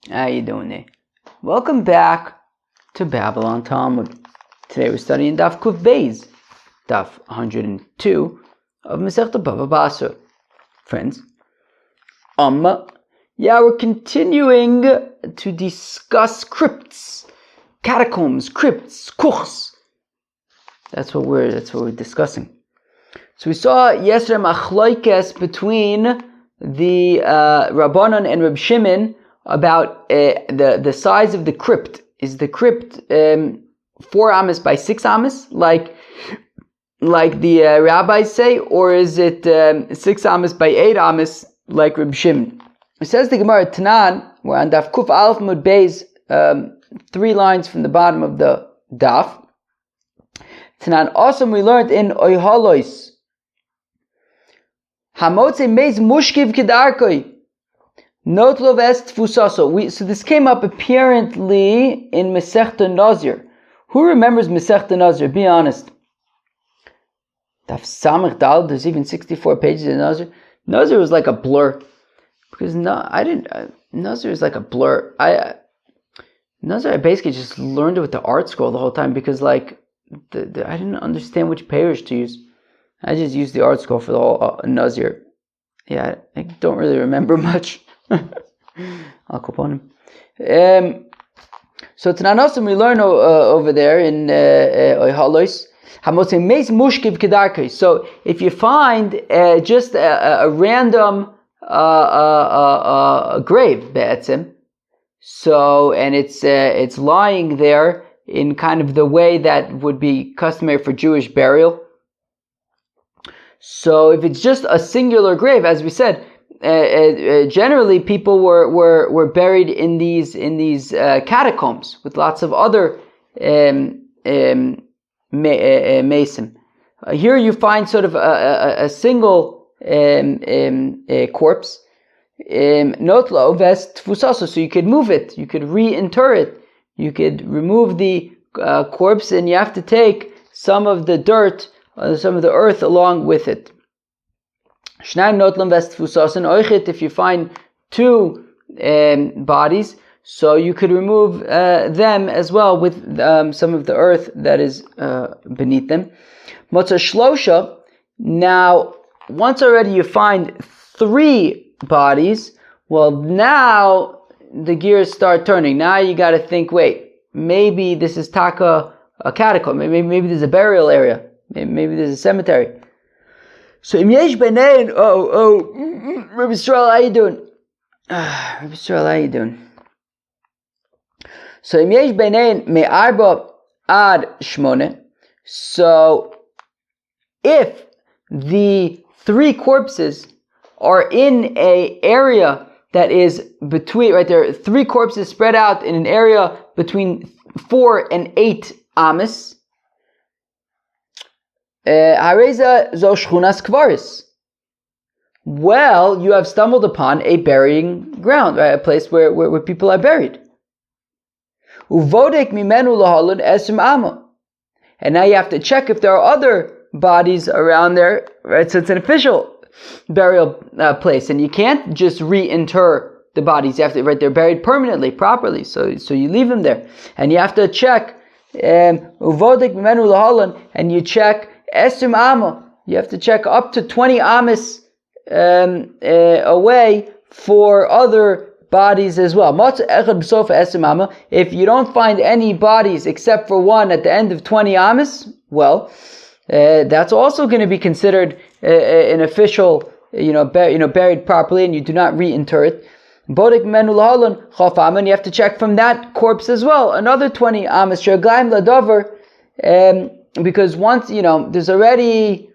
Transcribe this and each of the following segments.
How you doing there? Welcome back to Babylon Talmud. Today we're studying Daf Kuf Beis, Daf 102 of Masechta BavaBasra. Friends, we're continuing to discuss crypts, catacombs, crypts, kuchs. That's what we're discussing. So we saw yesterday machloikes between the Rabbanon and Reb Shimon about the size of the crypt. Is the crypt 4 amas by 6 amas, like the rabbis say, or is it 6 amas by 8 amas, like Reb Shimon? It says the Gemara Tanan, we're on Daf Kuf Aleph Mud Beis, 3 lines from the bottom of the Daf. Tanan, awesome, we learned in Oyhalois. Hamotze meiz mushkiv kedarkoi. Notlov est fusaso. So this came up apparently in Masechta Nazir. Who remembers Masechta Nazir? Be honest. Daf Samach Dal. There's even 64 pages in Nazir. Nazir was like a blur because Nazir is like a blur. Nazir, I basically just learned it with the art scroll the whole time because I didn't understand which parish to use. I just used the art scroll for the whole Nazir. Yeah, I don't really remember much. I'll go upon him. So Tananosim we learn over there in Oyhalois. So if you find just a random grave, be'etzim, so and it's lying there in kind of the way that would be customary for Jewish burial. So if it's just a singular grave, as we said, generally people were buried in these catacombs with lots of other mason. Here you find sort of a single corpse. Notlo vest fusaso, so you could move it, you could reinter it, you could remove the corpse, and you have to take some of the dirt, some of the earth along with it. If you find 2 bodies, so you could remove them as well with some of the earth that is beneath them. Now, once already you find 3 bodies, well, now the gears start turning. Now you got to think, wait, maybe this is taka a catacomb, maybe there's a burial area, maybe there's a cemetery. So Im Yesh Benein, Rabbi Yisrael, how you doing? Rabbi Yisrael, how you doing? So Im Yesh Benein me'arba ad shmone. So if the 3 corpses are in a area that is between, right, there are 3 corpses spread out in an area between 4 and 8 amas. Well, you have stumbled upon a burying ground, right? A place where people are buried. And now you have to check if there are other bodies around there, right? So it's an official burial place, and you can't just reinter the bodies. You have to, right? They're buried permanently, properly. So you leave them there, and you have to check. And you check. Esrim Amma, you have to check up to 20 amas away for other bodies as well. If you don't find any bodies except for one at the end of 20 amas, well, that's also going to be considered an official, buried properly, and you do not reinter it. Bodek menu lahalan chafam, and you have to check from that corpse as well another 20 amas. Shaglaim ladavar. Because once, there's already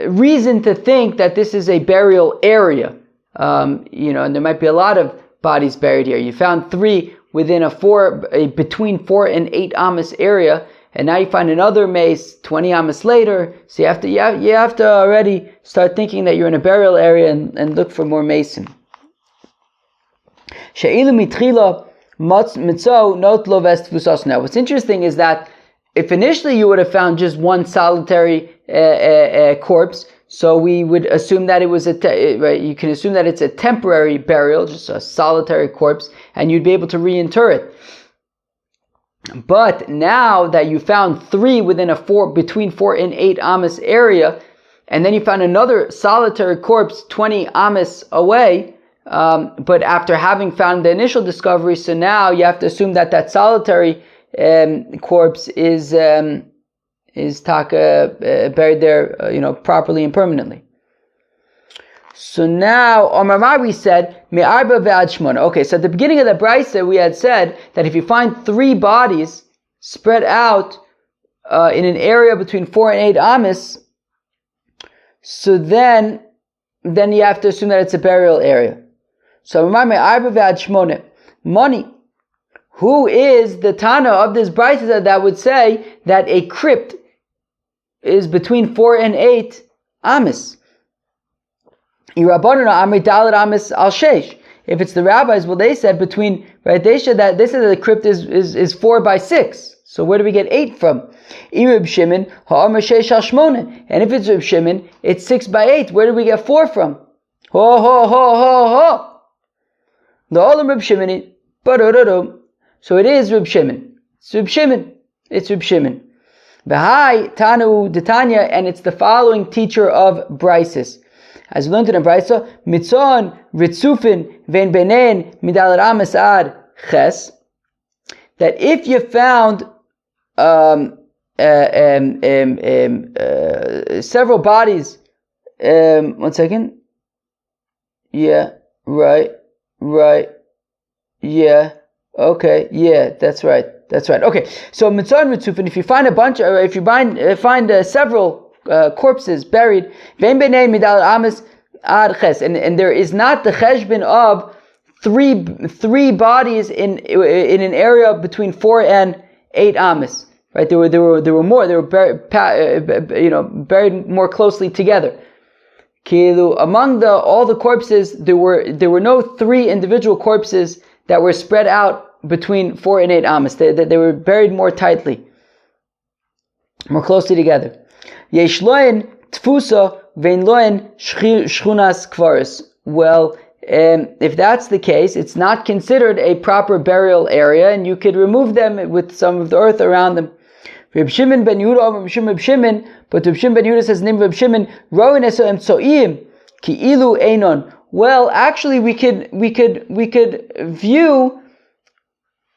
reason to think that this is a burial area. And there might be a lot of bodies buried here. You found 3 within between 4 and 8 amas area, and now you find another mace 20 amas later. So you have to already start thinking that you're in a burial area and look for more mason. Now, what's interesting is that if initially you would have found just one solitary corpse, So we would assume that it was right. You can assume that it's a temporary burial, just a solitary corpse, and you'd be able to reinter it. But now that you found 3 within between 4 and 8 amas area, and then you found another solitary corpse 20 amas away, but after having found the initial discovery, so now you have to assume that solitary corpse is buried there, properly and permanently. So now, Omar we said, Me'arba ve'ad shmona. Okay, so at the beginning of the Brisa, we had said that if you find 3 bodies spread out in an area between 4 and 8 amas, so then you have to assume that it's a burial area. So Omar Me'arba ve'ad shmona. Money. Who is the Tana of this Brisa that would say that a crypt is between 4 and 8 amas? If it's the rabbis, well, they said they said that the crypt is 4 by 6. So where do we get 8 from? And if it's Reb Shimon, it's 6 by 8. Where do we get 4 from? Ho ho ho ho ho. The Olam Reb Shimon. So it is Reb Shimon. It's Reb Shimon. It's Reb Shimon. V'hai Tanu Detanya, and it's the following teacher of Brises. As we learned in the Brisa, Mitzon, Ritzufin, Vein Benen, Midal Ramas Ad Ches, that if you found several bodies, 1 second. Yeah, right. Yeah, okay, yeah, that's right. Okay, so Mitzon, Ritzufin, if you find several corpses buried, and there is not the cheshbon of three bodies in an area between 4 and 8 amas. Right? There were more. They were buried more closely together. Among all the corpses, there were no 3 individual corpses that were spread out between 4 and 8 amas. They were buried more tightly, more closely together. Yesh loen tfusa vein loen shchunas kvaris. Well, if that's the case, it's not considered a proper burial area, and you could remove them with some of the earth around them. Reb Shimon ben Yehuda, Reb Shimon, but Reb Shimon ben Yehuda says, "Name Reb Shimon, roin esoem tsoim ki ilu einon." Well, actually, we could view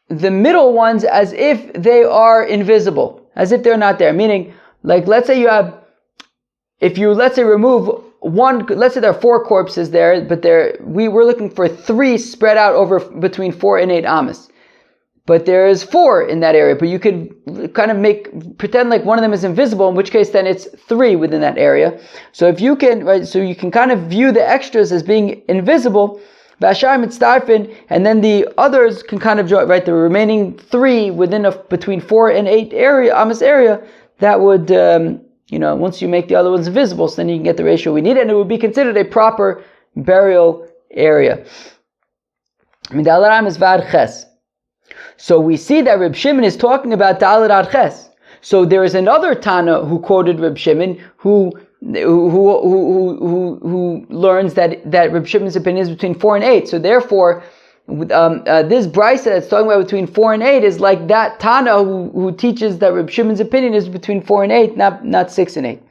the middle ones as if they are invisible, as if they're not there. Meaning, like, let's say remove one, let's say there are 4 corpses there, but we're looking for 3 spread out over between 4 and 8 amas. But there is 4 in that area, but you could kind of pretend like one of them is invisible, in which case then it's 3 within that area. So if you can, right, so you can kind of view the extras as being invisible, and then the others can kind of join, right, the remaining 3 within between 4 and 8 amas area, that would, once you make the other ones invisible, so then you can get the ratio we need, and it would be considered a proper burial area. So we see that Reb Shimon is talking about Daled Ad Ches. So there is another Tana who quoted Reb Shimon who learns that Reb Shimon's opinion is between 4 and 8. So therefore, this Brisa that's talking about between 4 and 8 is like that Tana who teaches that Reb Shimon's opinion is between 4 and 8, not 6 and 8.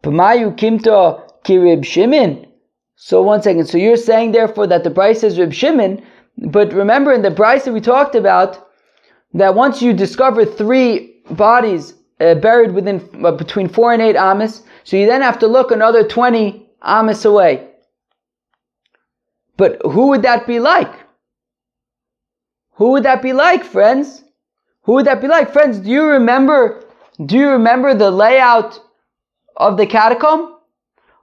Pamayu Kimto Ki Reb Shimon. So 1 second. So you're saying therefore that the Brisa is Reb Shimon, but remember in the Brisa we talked about that once you discover 3 bodies buried within between 4 and 8 amas, so you then have to look another 20 amas away. But who would that be like? Who would that be like, friends? Who would that be like? Friends, do you remember the layout of the catacomb?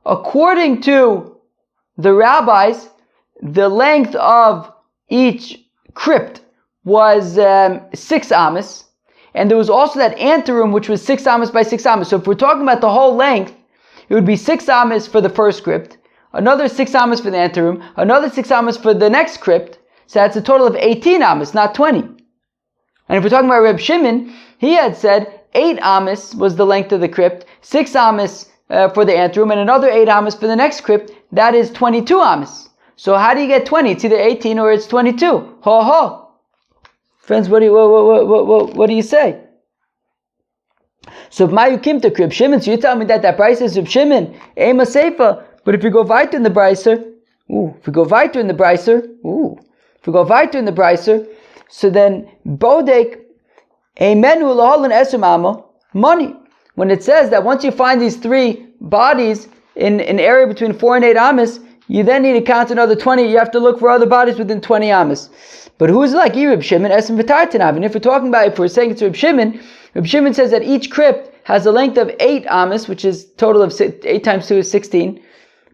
According to the rabbis, the length of each crypt was 6 amas, and there was also that anteroom which was 6 amas by 6 amas. So if we're talking about the whole length, it would be 6 amas for the first crypt, another 6 amas for the anteroom, another 6 amas for the next crypt. So that's a total of 18 amas, not 20. And if we're talking about Reb Shimon, he had said 8 amas was the length of the crypt, 6 amas for the anteroom and another 8 amas for the next crypt. That is 22 amas. So how do you get 20? It's either 18 or it's 22. Ho ho. Friends, what do you say? So if Mayu Kim to Reb Shimon, so you tell me that price is Reb Shimon, Ema Seifa. But if you go weiter in the Breiser, so then Bodek Emenu Lahalan Esumama money. When it says that once you find these 3 bodies in an area between 4 and 8 amas, you then need to count another 20. You have to look for other bodies within 20 amas. But who's like Reb Shimon? Esem V'tartanav. And if we're saying it's Reb Shimon says that each crypt has a length of 8 amas, which is total of 8 times 2 is 16,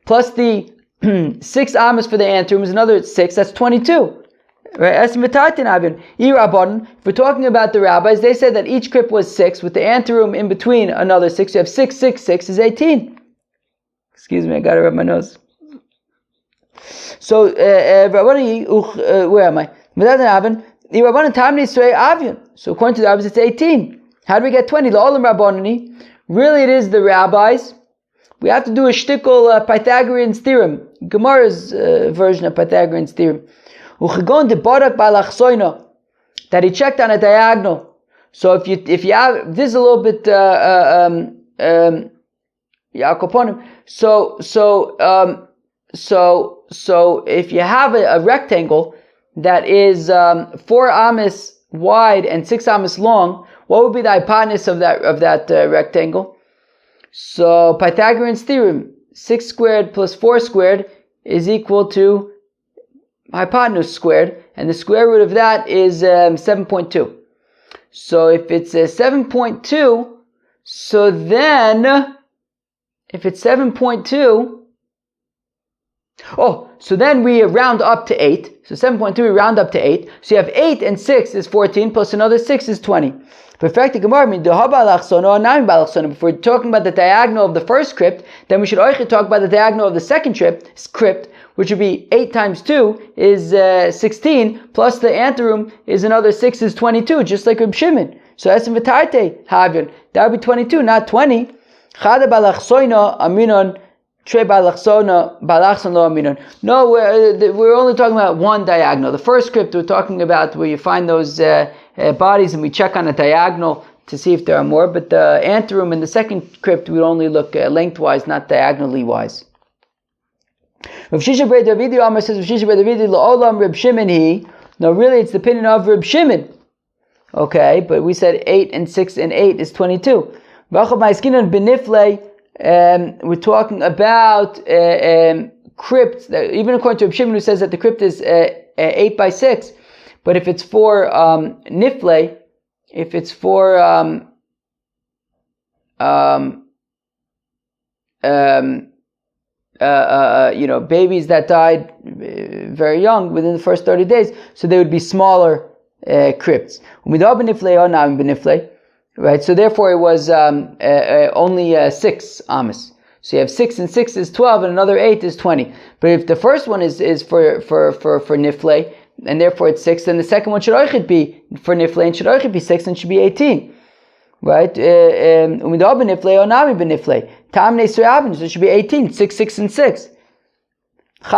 plus the 6 amas for the anteroom is another 6. That's 22. Right? Esem V'tartanav. If we're talking about the rabbis, they said that each crypt was 6, with the anteroom in between another 6. You have 6 is 18. Excuse me, I gotta rub my nose. So, where am I? So according to the rabbis, it's 18. How do we get 20? Really, it is the rabbis. We have to do a shtickle Pythagorean theorem, Gemara's version of Pythagorean theorem. That he checked on a diagonal. So if you have, this is a little bit So if you have a rectangle that is 4 amas wide and 6 amas long, what would be the hypotenuse of that rectangle? So Pythagorean's theorem, 6 squared plus 4 squared is equal to hypotenuse squared, and the square root of that is 7.2. So if it's 7.2, so then if it's 7.2, so then we round up to 8. So 7.2 we round up to 8. So you have 8 and 6 is 14 plus another 6 is 20. If we're talking about the diagonal of the first crypt, then we should also talk about the diagonal of the second crypt, which would be 8 times 2 is 16, plus the anteroom is another 6 is 22, just like Reb Shimon. So that would be 22, not 20. No, we're only talking about one diagonal. The first crypt we're talking about where you find those bodies and we check on a diagonal to see if there are more, but the anteroom in the second crypt we only look lengthwise, not diagonally wise. Rav Shisha Bar Davidi Amar says, Rav Shisha Bar Davidi La'olam Reb Shimon he. No, really it's the opinion of Reb Shimon. Okay, but we said 8 and 6 and 8 is 22. We're talking about crypts, even according to Reb Shimon who says that the crypt is 8 by 6, but if it's for nifle, if it's for babies that died very young within the first 30 days, so they would be smaller crypts. Right, so therefore it was only 6 amas. So you have 6 and 6 is 12, and another 8 is 20. But if the first one is for nifle, and therefore it's 6, then the second one should also be for nifle, and should also be 6, and should be 18. Right? So it should be 18, 6, 6, and 6. We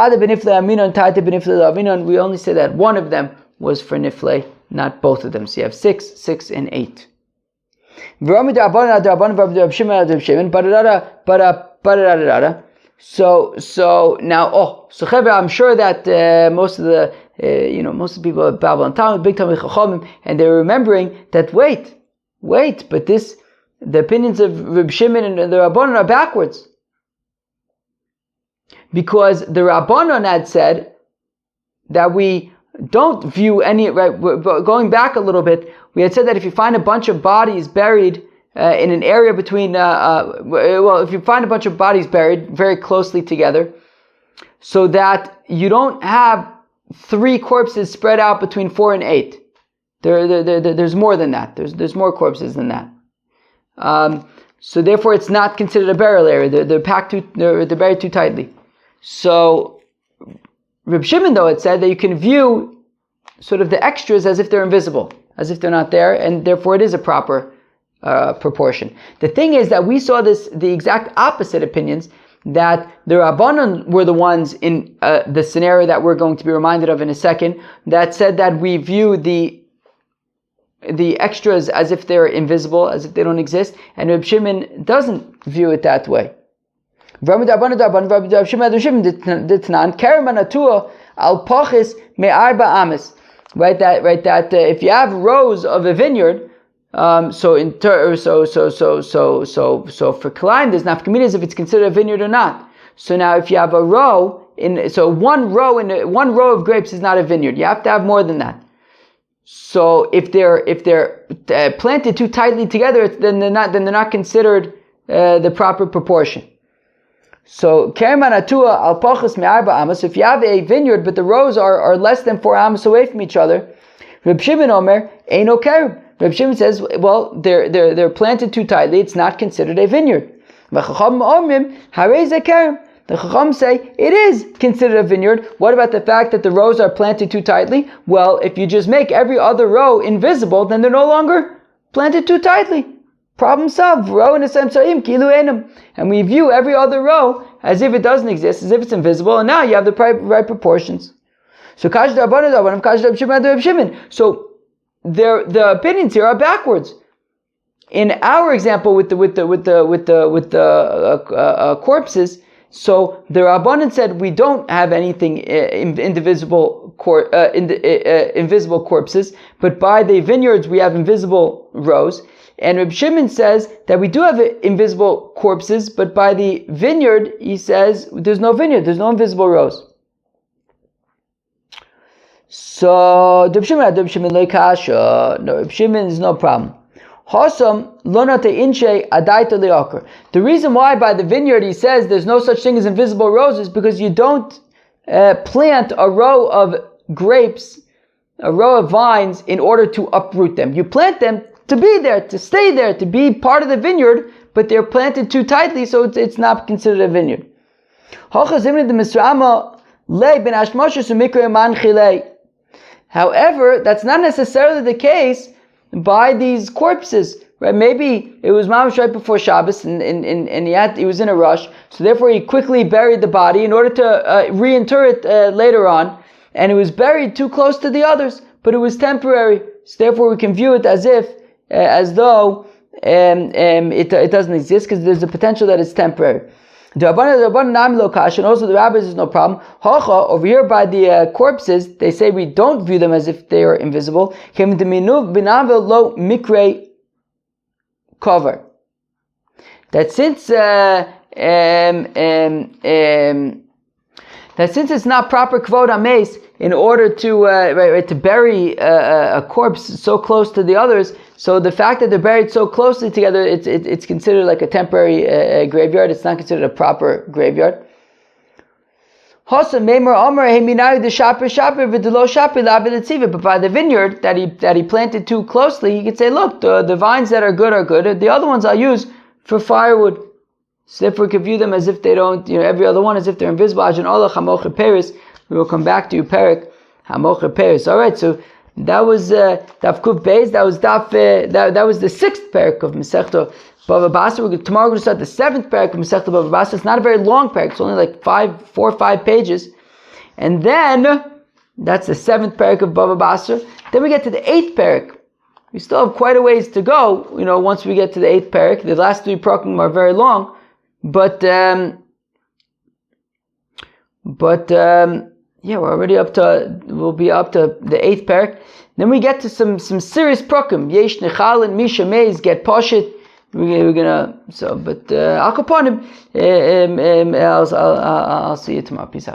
only say that one of them was for nifle, not both of them. So you have 6, 6, and 8. So now, I'm sure that most of the people at Babylon Talmud, big Talmud Chachamim, and they're remembering that wait, but the opinions of Reb Shimon and the Rabbanon are backwards, because the Rabbanon had said that we don't view any, right, going back a little bit, we had said that if you find a bunch of bodies buried in an area between, if you find a bunch of bodies buried very closely together, so that you don't have 3 corpses spread out between 4 and 8. There's more than that. There's more corpses than that. So therefore it's not considered a burial area. They're packed they're buried too tightly. So Reb Shimon, though, it said that you can view sort of the extras as if they're invisible, as if they're not there, and therefore it is a proper proportion. The thing is that we saw the exact opposite opinions, that the Rabbanon were the ones in the scenario that we're going to be reminded of in a second, that said that we view the extras as if they're invisible, as if they don't exist, and Reb Shimon doesn't view it that way. Right, that if you have rows of a vineyard, so for Klein, there's nafkaminas if it's considered a vineyard or not. So now, if you have a row one row of grapes is not a vineyard. You have to have more than that. So if they're planted too tightly together, then they're not considered the proper proportion. So kerman atua al pachas me'arba amos. If you have a vineyard but the rows are less than 4 amos away from each other, Reb Shimon Omer eino kerem. Reb Shimon says, well, they're planted too tightly. It's not considered a vineyard. The Chacham say it is considered a vineyard. What about the fact that the rows are planted too tightly? Well, if you just make every other row invisible, then they're no longer planted too tightly. Problem solved. And we view every other row as if it doesn't exist, as if it's invisible, and now you have the right proportions. So the opinions here are backwards. In our example with the corpses, so the Rabbanan said we don't have anything invisible corpses, but by the vineyards we have invisible rows. And Reb Shimon says that we do have invisible corpses, but by the vineyard, he says there's no vineyard, there's no invisible rows. So Reb Shimon lo kasha. No, Reb Shimon is no problem. The reason why by the vineyard he says there's no such thing as invisible rows is because you don't plant a row of grapes, a row of vines in order to uproot them. You plant them to be there, to stay there, to be part of the vineyard, but they're planted too tightly, so it's not considered a vineyard. However, that's not necessarily the case by these corpses, right? Maybe it was mamash right before Shabbos, and he was in a rush, so therefore he quickly buried the body in order to reinter it later on, and it was buried too close to the others, but it was temporary. So therefore we can view it as though it doesn't exist, because there's a potential that it's temporary. And also the rabbis is no problem. Over here by the corpses, they say we don't view them as if they are invisible. That since it's not proper kvod hameis in order to bury a corpse so close to the others, so the fact that they're buried so closely together, it's considered like a temporary graveyard. It's not considered a proper graveyard. But by the vineyard that he planted too closely, he could say, look, the vines that are good. The other ones I'll use for firewood. So if we could view them as if they don't, every other one as if they're invisible. We will come back to you, Perik Hamoche Peris. All right, so that was Daf Kuf Beis. That was that was the 6th Perik of Masechta BavaBasra. Tomorrow we're going to start the 7th Perik of Masechta BavaBasra. It's not a very long Perik. It's only like 4 or 5 pages, and then that's the 7th Perik of BavaBasra. Then we get to the 8th Perik. We still have quite a ways to go. Once we get to the 8th Perik, the last 3 Parakim are very long. But we're already we'll be up to the 8th parak. Then we get to some serious prakim. Yesh nechalin, misha meiz, get poshit. We're gonna, I'll kaponim. I'll see you tomorrow. Peace out.